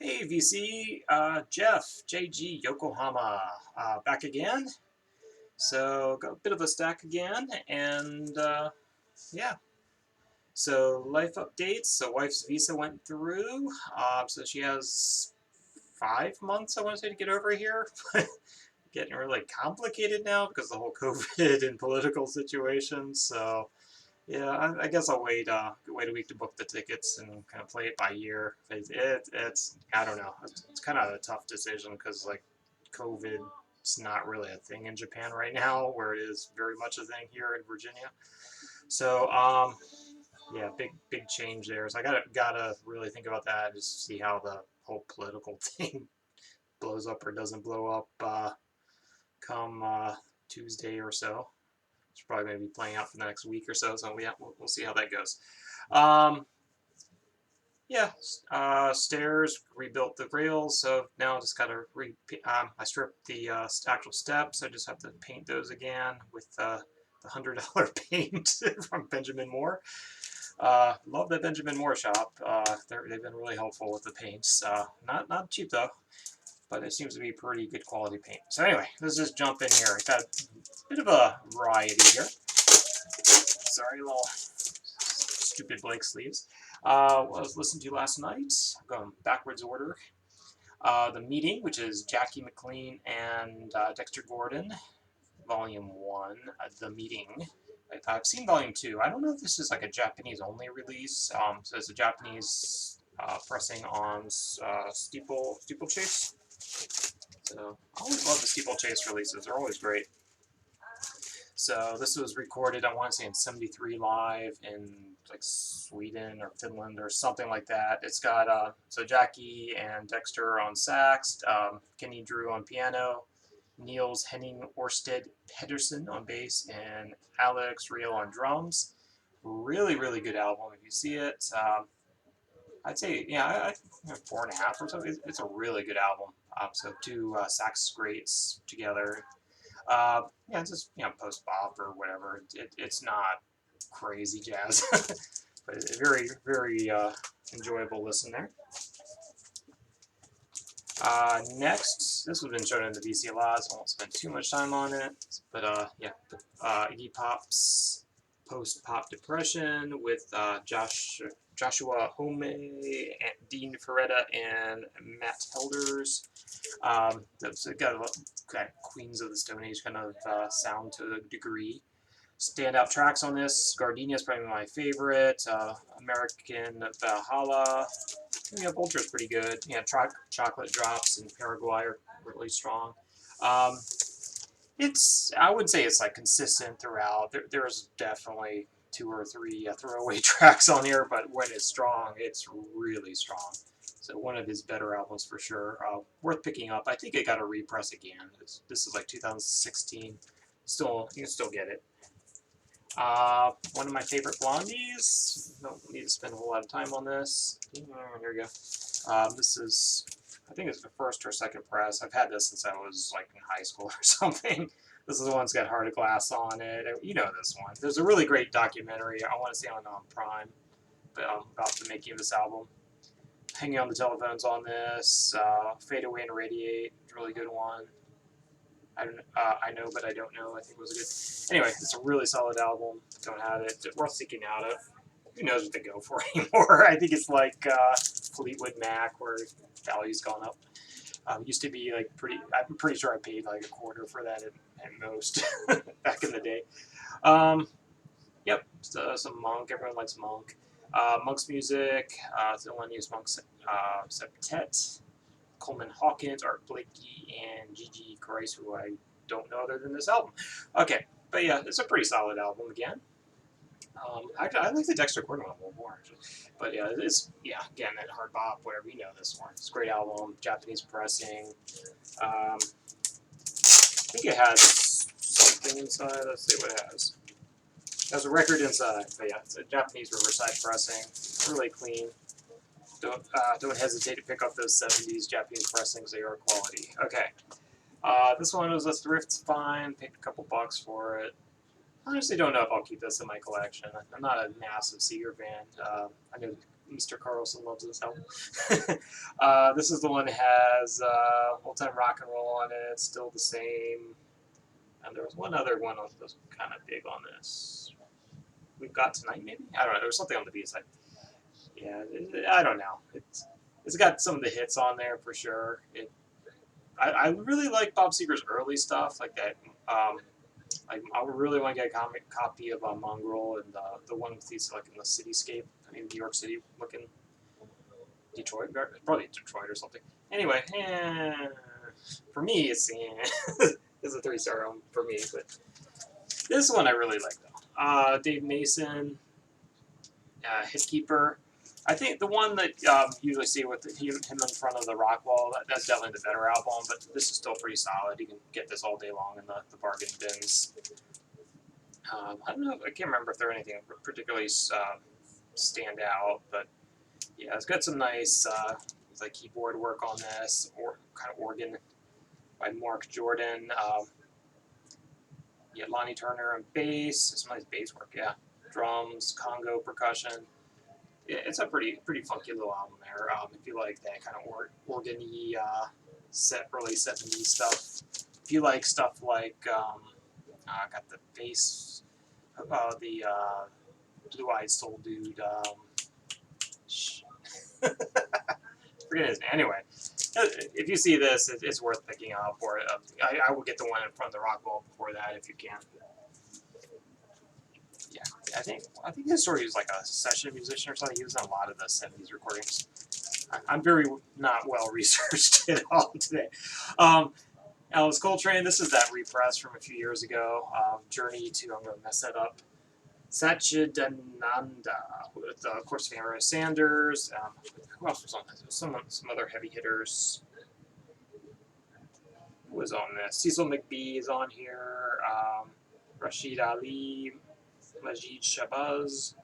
Hey VC, Jeff, JG, Yokohama, back again. So got a bit of a stack again, and yeah. So life updates. So wife's visa went through. So she has 5 months, I want to say, to get over here. Getting really complicated now because of the whole COVID and political situation. So yeah, I guess I'll wait a week to book the tickets and kind of play it by ear. It's I don't know. It's kind of a tough decision because like COVID's not really a thing in Japan right now, where it is very much a thing here in Virginia. So yeah, big change there. So I gotta really think about that, just see how the whole political thing blows up or doesn't blow up come Tuesday or so. It's probably going to be playing out for the next week or so, so we'll see how that goes. Um, yeah, stairs, rebuilt the rails, so now I just got to I stripped the actual steps. I just have to paint those again with the $100 paint from Benjamin Moore. Love the Benjamin Moore shop. They've been really helpful with the paints. Not cheap though, but it seems to be pretty good quality paint. So anyway, let's just jump in here. Got a bit of a variety here. Sorry, little stupid blank sleeves. What I was listening to last night, going backwards order. The Meeting, which is Jackie McLean and Dexter Gordon, Volume 1, The Meeting. I've seen Volume 2. I don't know if this is like a Japanese-only release. So it's a Japanese pressing on Steeplechase. So I always love the Steeplechase releases. They're always great. So this was recorded, I want to say, in '73 live in like Sweden or Finland or something like that. It's got so Jackie and Dexter on sax, Kenny Drew on piano, Niels Henning Orsted Pedersen on bass, and Alex Reel on drums. Really good album. If you see it, I'd say I 4.5 or so. It's a really good album. So two sax greats together. Yeah, it's just post bop or whatever. It's not crazy jazz, but a very enjoyable listen there. Next, this has been shown in the VC a lot, so I won't spend too much time on it. But yeah, Iggy Pop's post pop depression with Joshua Home, Dean Ferretta, and Matt Helders. That's got a Queens of the Stone Age kind of sound to a degree. Standout tracks on this: Gardenia is probably my favorite. American Valhalla. Yeah, Vulture is pretty good. Yeah, Chocolate Drops in Paraguay are really strong. Um, I would say it's like consistent throughout. There's definitely two or three throwaway tracks on here, but when it's strong, it's really strong. So one of his better albums for sure. Worth picking up. I think it got a repress again. This is like 2016. Still, you can still get it. One of my favorite blondies. Don't need to spend a whole lot of time on this. Here we go. This is, I think it's the first or second press. I've had this since I was like in high school or something. This is the one that's got Heart of Glass on it. You know this one. There's a really great documentary, I want to say on Prime, about the making of this album. Hanging on the Telephone's on this. Fade Away and Radiate, really good one. I Know But I Don't Know, I think was a good. Anyway, it's a really solid album. Don't have it. Worth seeking out. Who knows what they go for anymore? I think it's like Fleetwood Mac, where value's gone up. Used to be like I'm pretty sure I paid like a quarter for that at most back in the day. Yep, so, some Monk. Everyone likes Monk. Monk's music. Thelonious Monk's Septet. Coleman Hawkins, Art Blakey, and Gigi Christ, who I don't know other than this album. Okay, but yeah, it's a pretty solid album again. Actually, I like the Dexter Gordon one a little more, actually. But yeah, again, that hard bop, whatever, you know this one. It's a great album, Japanese pressing. I think it has something inside. Let's see what it has. It has a record inside, but yeah, it's a Japanese Riverside pressing. Really clean. Don't hesitate to pick up those 70s Japanese pressings. They are quality. Okay. This one was a thrift find. Paid a couple bucks for it. I honestly don't know if I'll keep this in my collection. I'm not a massive Seeger fan. I know Mr. Carlson loves this album. This is the one that has Old Time Rock and Roll on it. It's still the same. And there was one other one that was kind of big on this. We've Got Tonight, maybe? I don't know. There was something on the B side. Yeah, I don't know. It's got some of the hits on there for sure. I really like Bob Seger's early stuff, like that. I really want to get a copy of Mongrel and the one with these like in the cityscape, New York City looking. Detroit, probably Detroit or something. Anyway, for me, it's it's a 3-star album for me, but this one I really like though. Dave Mason, Hitkeeper. I think the one that you usually see with him in front of the rock wall, that's definitely the better album, but this is still pretty solid. You can get this all day long in the bargain bins. I don't know, I can't remember if there anything particularly stand out, but yeah, it's got some nice like keyboard work on this, or kind of organ by Mark Jordan. Yeah, Lonnie Turner on bass, some nice bass work, yeah. Drums, Congo percussion. Yeah, it's a pretty funky little album there. If you like that kind of organ-y, early 70s stuff. If you like stuff like, I got the bass, the Blue-Eyed Soul Dude, forget his name. Anyway, if you see this, it's worth picking up, or I would get the one in front of the rock wall before that if you can. Yeah, I think his story was like a session musician or something. He was on a lot of the 70s recordings. I'm very not well researched at all today. Alice Coltrane, this is that repress from a few years ago. Journey to, I'm going to mess that up, Satchidananda, with of course Pamela Sanders. Who else was on this? Some other heavy hitters. Who was on this? Cecil McBee is on here. Rashid Ali, Majid Shabazz,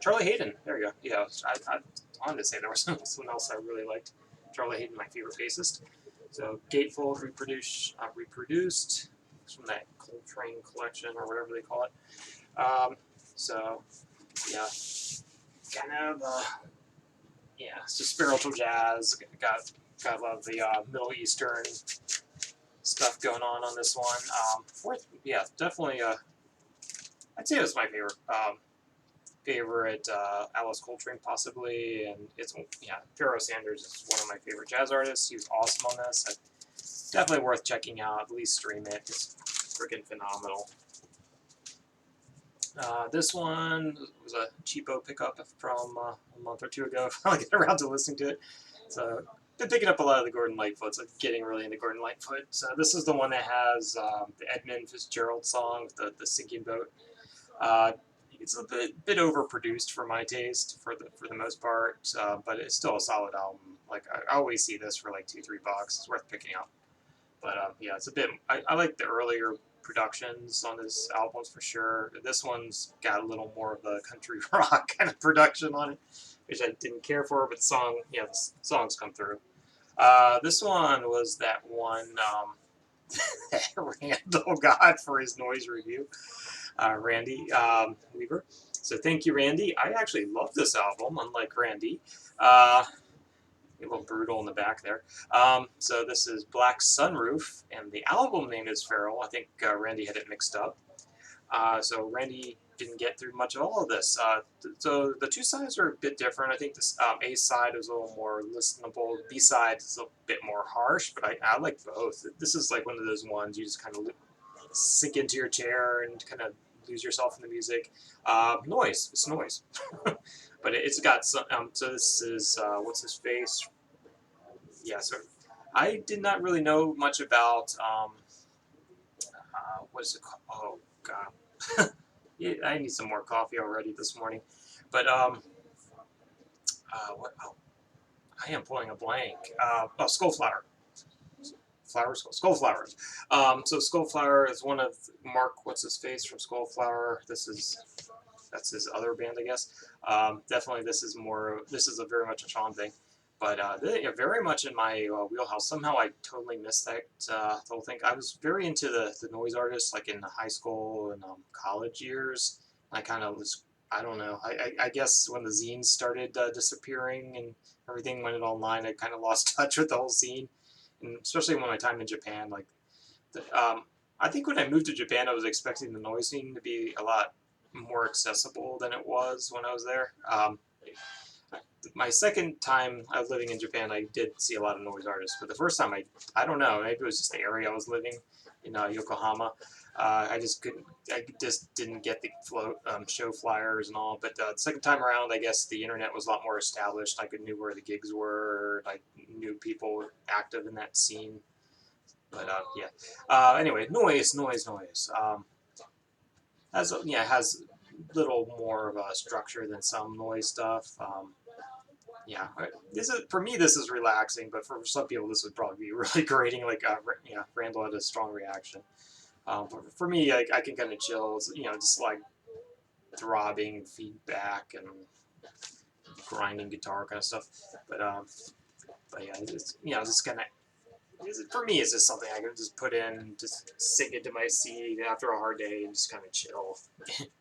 Charlie Hayden. There you go. Yeah, I wanted to say there was someone else I really liked. Charlie Hayden, my favorite bassist. So Gatefold reproduced from that Coltrane collection or whatever they call it. So yeah, kind of it's just spiritual jazz. Got a lot of the Middle Eastern stuff going on this one. Definitely. I'd say it was my favorite Alice Coltrane possibly, and it's Pharoah Sanders is one of my favorite jazz artists. He was awesome on this. Definitely worth checking out. At least stream it. It's freaking phenomenal. This one was a cheapo pickup from a month or two ago. I finally get around to listening to it. So been picking up a lot of the Gordon Lightfoot. So getting really into Gordon Lightfoot. So this is the one that has the Edmund Fitzgerald song, the sinking boat. It's a bit overproduced for my taste, for the most part, but it's still a solid album. Like I always see this for like $2-3. It's worth picking up. But it's a bit. I like the earlier productions on his albums for sure. This one's got a little more of the country rock kind of production on it, which I didn't care for. But the songs come through. This one was that one that Randall got for his noise review. Randy Weaver. So thank you, Randy. I actually love this album, unlike Randy. A little brutal in the back there. So this is Black Sunroof, and the album name is Feral. I think Randy had it mixed up. So Randy didn't get through much of all of this. So the two sides are a bit different. I think this A side is a little more listenable. B side is a bit more harsh, but I like both. This is like one of those ones you just kind of sink into your chair and kind of lose yourself in the music. Noise. It's noise. But it's got some. So this is what's his face? Yeah. So I did not really know much about what is it called? Oh God. Yeah, I need some more coffee already this morning. But what? Oh, I am pulling a blank. Skullflower. Skullflower. So Skullflower is one of Mark, what's his face, from Skullflower. That's his other band, I guess. Definitely, this is a very much a Sean thing, but very much in my wheelhouse. Somehow I totally missed that the whole thing. I was very into the noise artists, like in high school and college years. I kind of was I don't know. I guess when the zines started disappearing and everything went online, I kind of lost touch with the whole scene, and especially when my time in Japan. Like, the, I think when I moved to Japan, I was expecting the noise scene to be a lot more accessible than it was when I was there. My second time I was living in Japan, I did see a lot of noise artists, but the first time I don't know, maybe it was just the area I was living in Yokohama. I just couldn't, I just didn't get the show flyers and all. But the second time around, I guess the internet was a lot more established. I knew where the gigs were. I knew people active in that scene. But yeah. Anyway, noise. Has little more of a structure than some noise stuff. Yeah, this is for me. This is relaxing, but for some people, this would probably be really grating. Like, yeah, Randall had a strong reaction. For me, I can kind of chill. Just like throbbing feedback and grinding guitar kind of stuff. But yeah, just kind of. For me, it's just something I can just put in, just sink into my seat after a hard day and just kind of chill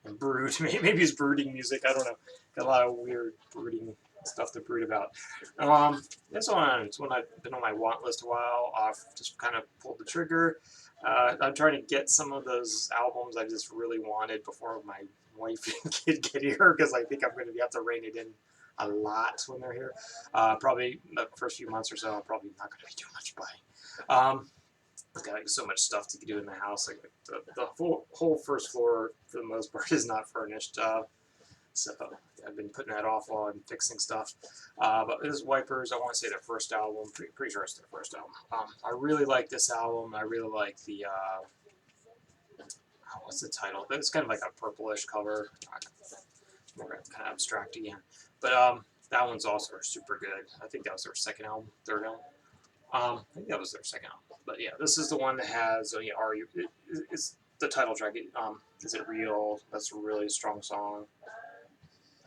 and brood. Maybe it's brooding music. I don't know. Got a lot of weird brooding stuff to brood about. This one, it's one I've been on my want list a while. I've just kind of pulled the trigger. I'm trying to get some of those albums I just really wanted before my wife and kid get here, because I think I'm going to have to rein it in a lot when they're here. Probably the first few months or so, I'm probably not going to be doing much buying. I've got like so much stuff to do in the house. Like the whole first floor, for the most part, is not furnished. So I've been putting that off while I'm fixing stuff. But this Wipers, I want to say their first album. Pretty sure it's their first album. I really like this album. I really like the what's the title? It's kind of like a purplish cover. More kind of abstract again. But that one's also super good. I think that was their second album, third album. I think that was their second album. But yeah, this is the one that has, Are You? It's the title track. Is It Real? That's a really strong song.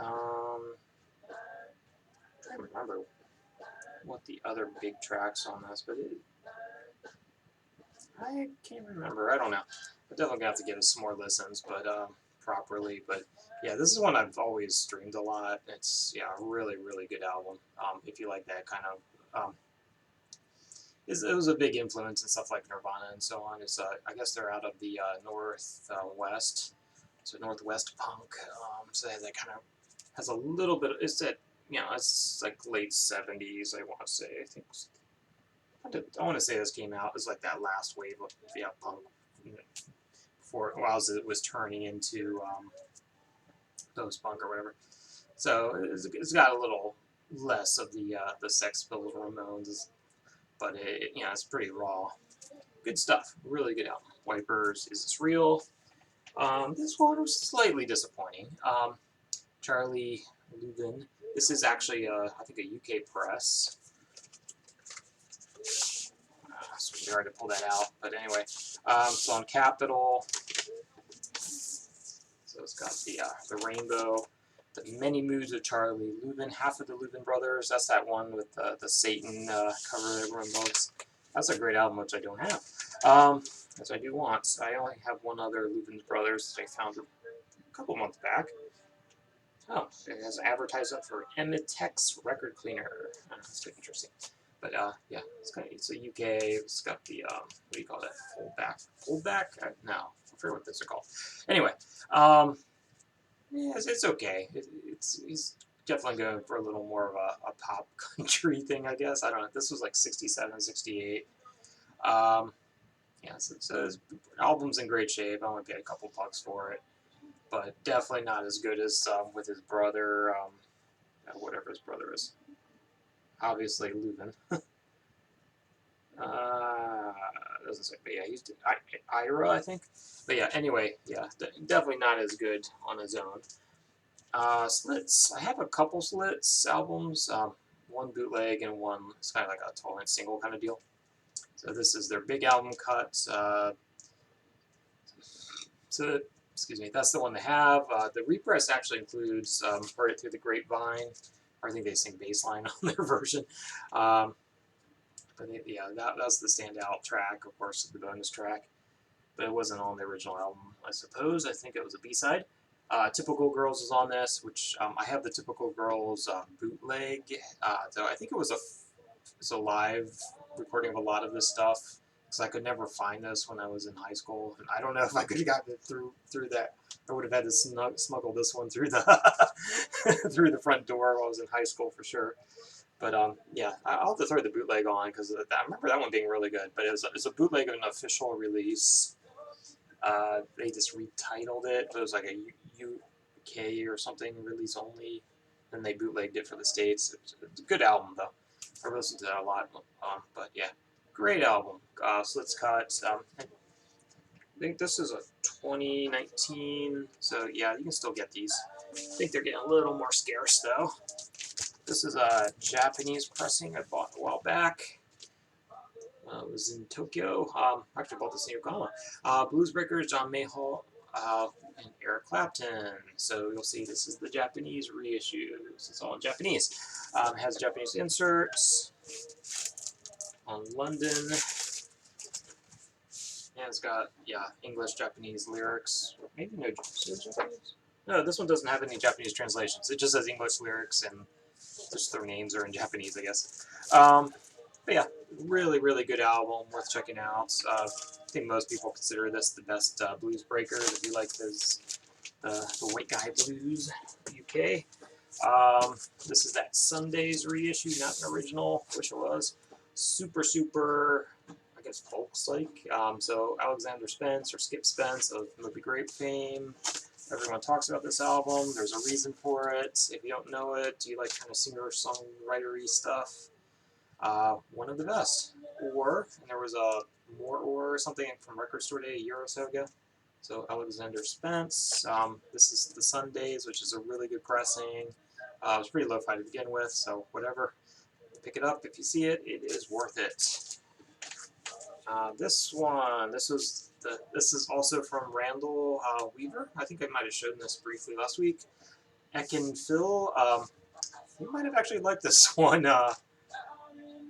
I can't remember what the other big tracks on this, but I can't remember. I don't know. I'm definitely gonna have to give it some more listens, but properly. But yeah, this is one I've always streamed a lot. It's a really really good album. If you like that kind of. It was a big influence in stuff like Nirvana and so on. I guess they're out of the northwest, so northwest punk. So that kind of has a little bit. It's like late '70s. I want to say. I want to say this came out as like that last wave of punk before it was turning into post punk or whatever. So it's got a little less of the Sex Pistols, Ramones, but it's pretty raw. Good stuff. Really good album. Wipers, Is This Real? This one was slightly disappointing. Charlie Lubin. This is actually, I think, a UK press. It's really hard to pull that out, but anyway. So on Capitol, so it's got the rainbow, the many moods of Charlie Lubin, half of the Lubin brothers. That's that one with the Satan cover that everyone loves. That's a great album, which I don't have. As I do want. I only have one other Lubin brothers that I found a couple months back. Oh, it has an advertisement for Emitex record cleaner. That's pretty interesting. But yeah, it's a UK. It's got the what do you call that? Foldback? No, I forget what those are called. Anyway, yeah, it's okay. He's definitely going for a little more of a pop country thing, I guess. I don't know. This was like 67, 68. Yeah, so his album's in great shape. I only paid a couple bucks for it, but definitely not as good as with his brother, whatever his brother is. Obviously, Lubin. Doesn't say, but yeah, he's Ira, I think. But yeah, anyway, yeah, definitely not as good on his own. Slits. I have a couple Slits albums. One bootleg and one. It's kind of like a 12-inch single kind of deal. So this is their big album cut. So excuse me, that's the one they have. The repress actually includes "Heard It Through the Grapevine." I think they sing bassline on their version. But yeah, that's the standout track, of course, the bonus track. But it wasn't on the original album, I suppose. I think it was a B-side. Typical Girls is on this, which I have the Typical Girls bootleg. So I think it's a live recording of a lot of this stuff because I could never find this when I was in high school, and I don't know if I could have gotten it through that. I would have had to smuggle this one through the through the front door while I was in high school for sure. But yeah, I'll have to throw the bootleg on because I remember that one being really good. But it's a bootleg of an official release. They just retitled it. It was like a UK or something, release only. Then they bootlegged it for the States. It's a good album, though. I listened to that a lot. But yeah, great album. So let's cut. I think this is a 2019. So yeah, you can still get these. I think they're getting a little more scarce, though. This is a Japanese pressing I bought a while back. It was in Tokyo. Actually bought this in Yokohama. Blues Breakers, John Mayhall, and Eric Clapton. So you'll see this is the Japanese reissues. It's all in Japanese. It has Japanese inserts on London. And it's got, yeah, English, Japanese lyrics. Maybe no Japanese? No, this one doesn't have any Japanese translations. It just has English lyrics and just their names are in Japanese, I guess. But yeah, really, really good album, worth checking out. I think most people consider this the best blues breaker if you like the white guy blues, UK. This is that Sundays reissue, not an original. Wish it was. Super, I guess, folks-like. So Alexander Spence or Skip Spence of Moby Grape fame. Everyone talks about this album. There's a reason for it. If you don't know it, do you like kind of singer-songwriter-y stuff? One of the best. And there was a more or something from Record Store Day a year or so ago. So Alexander Spence. This is the Sundays, which is a really good pressing. It was pretty lo-fi to begin with, so whatever. Pick it up if you see it. It is worth it. This one, this is also from Randall Weaver. I think I might have shown this briefly last week. Ekin Phil. You might have actually liked this one,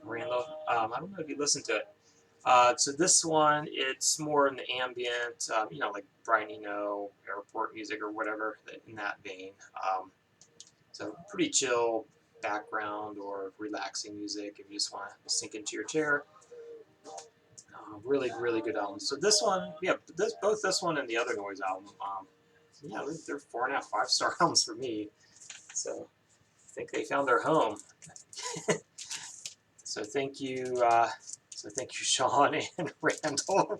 Randall. I don't know if you listened to it. So this one, it's more in the ambient, like Brian Eno, airport music or whatever, in that vein. So pretty chill background or relaxing music if you just want to sink into your chair. Really, really good album. So this one, yeah, both this one and the Other Noise album, yeah, they're 4.5, 5-star albums for me. So I think they found their home. So thank you, Sean and Randall.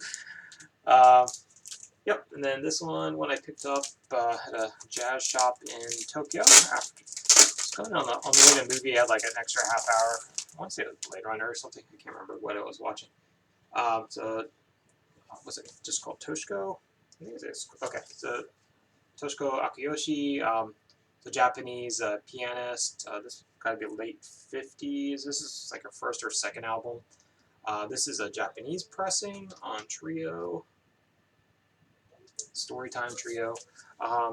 Yep, and then this one I picked up at a jazz shop in Tokyo. It's going on the way to the movie. I had like an extra half hour. I want to say it was Blade Runner or something. I can't remember what I was watching. So was it just called Toshiko? I think it is. Okay, so Toshiko Akiyoshi, the Japanese pianist. This got to be late 50s. This is like her first or second album. This is a Japanese pressing on Trio. Storytime Trio. A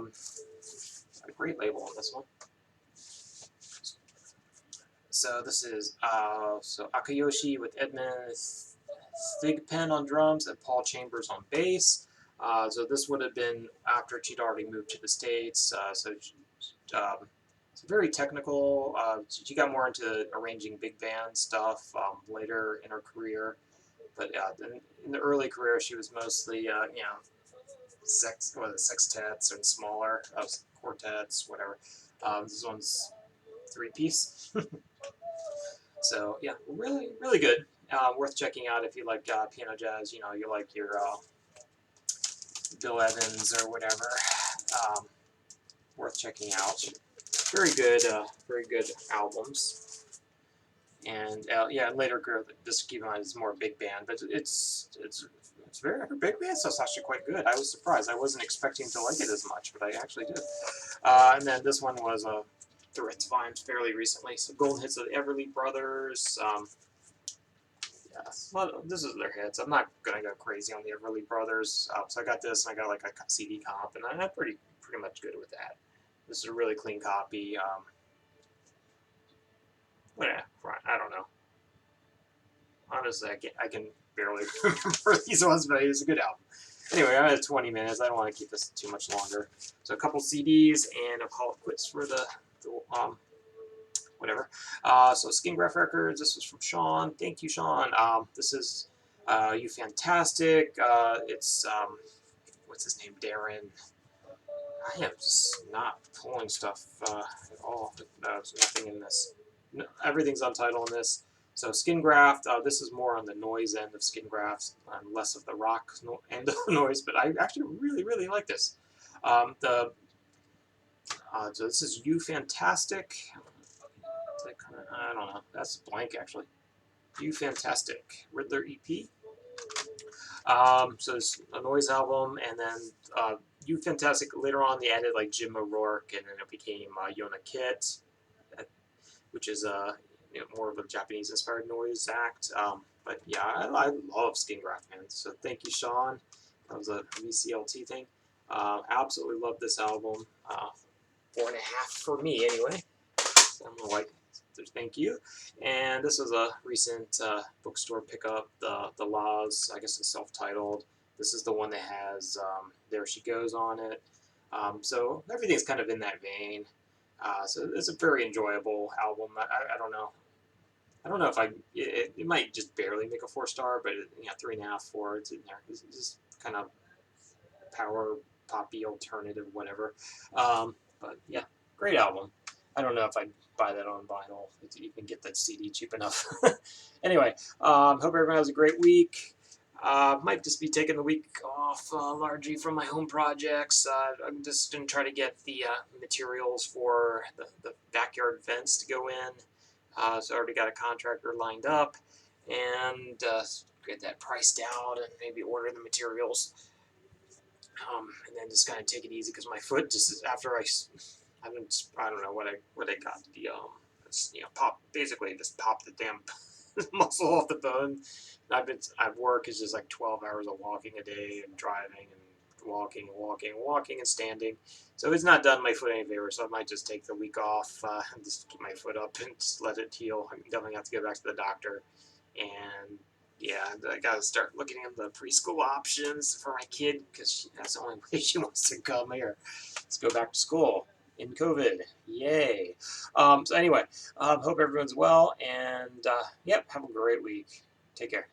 great label on this one. So this is Akiyoshi with Edmund Thigpen on drums and Paul Chambers on bass. So this would have been after she'd already moved to the States. It's very technical. She got more into arranging big band stuff later in her career. But in the early career, she was mostly, sextets and smaller quartets, whatever. This one's 3-piece. So yeah, really, really good. Worth checking out if you like piano jazz. You like your Bill Evans or whatever. Worth checking out. Very good albums. And later career, just keep in mind it's more big band, but it's very big band stuff's actually quite good. I was surprised. I wasn't expecting to like it as much, but I actually did. And then this one was the Ritz Vines fairly recently. So Golden Hits of the Everly Brothers. Well, this is their hits. I'm not gonna go crazy on the Everly Brothers. So I got this, and I got like a CD comp, and I'm pretty much good with that. This is a really clean copy. I don't know. Honestly, I can barely remember these ones, but it's a good album. Anyway, I'm at 20 minutes. I don't want to keep this too much longer. So a couple CDs, and I'll call it quits for the whatever. So Skin Graph Records. This was from Sean. Thank you, Sean. This is You Fantastic. It's what's his name? Darren. I am just not pulling stuff at all. There's nothing in this. No, everything's untitled in this. So Skin Graft, this is more on the noise end of Skin Grafts, less of the rock end of the noise, but I actually really, really like this. So this is You Fantastic. I don't know. That's blank, actually. You Fantastic. Riddler EP. So it's a noise album, and then You Fantastic. Later on, they added like Jim O'Rourke, and then it became Yona Kit, which is more of a Japanese-inspired noise act. But yeah, I love Skin Graft, man. So thank you, Sean. That was a VCLT thing. Absolutely love this album. 4.5 for me, anyway. So I'm gonna like. Thank you. And this was a recent bookstore pickup. The Laws, I guess it's self-titled. This is the one that has There She Goes on it. So everything's kind of in that vein. So it's a very enjoyable album. I don't know. I don't know if it might just barely make a 4-star, but 3.5, 4. It's in there. It's just kind of power poppy alternative, whatever. But yeah, great album. I don't know if I'd buy that on vinyl to even get that CD cheap enough. Anyway, hope everyone has a great week. Might just be taking the week off largely from my home projects. I'm just going to try to get the materials for the backyard fence to go in. So I already got a contractor lined up, and get that priced out and maybe order the materials. And then just kind of take it easy because my foot just after I don't know what I got the basically just popped the damn muscle off the bone. I've work is just like 12 hours of walking a day and driving and walking and standing. So it's not done my foot any favor. So I might just take the week off and just keep my foot up and just let it heal. I'm definitely have to go back to the doctor, and yeah, I gotta start looking at the preschool options for my kid because that's the only way she wants to come here. Let's go back to school in COVID. Yay. So anyway, hope everyone's well, and yep, have a great week. Take care.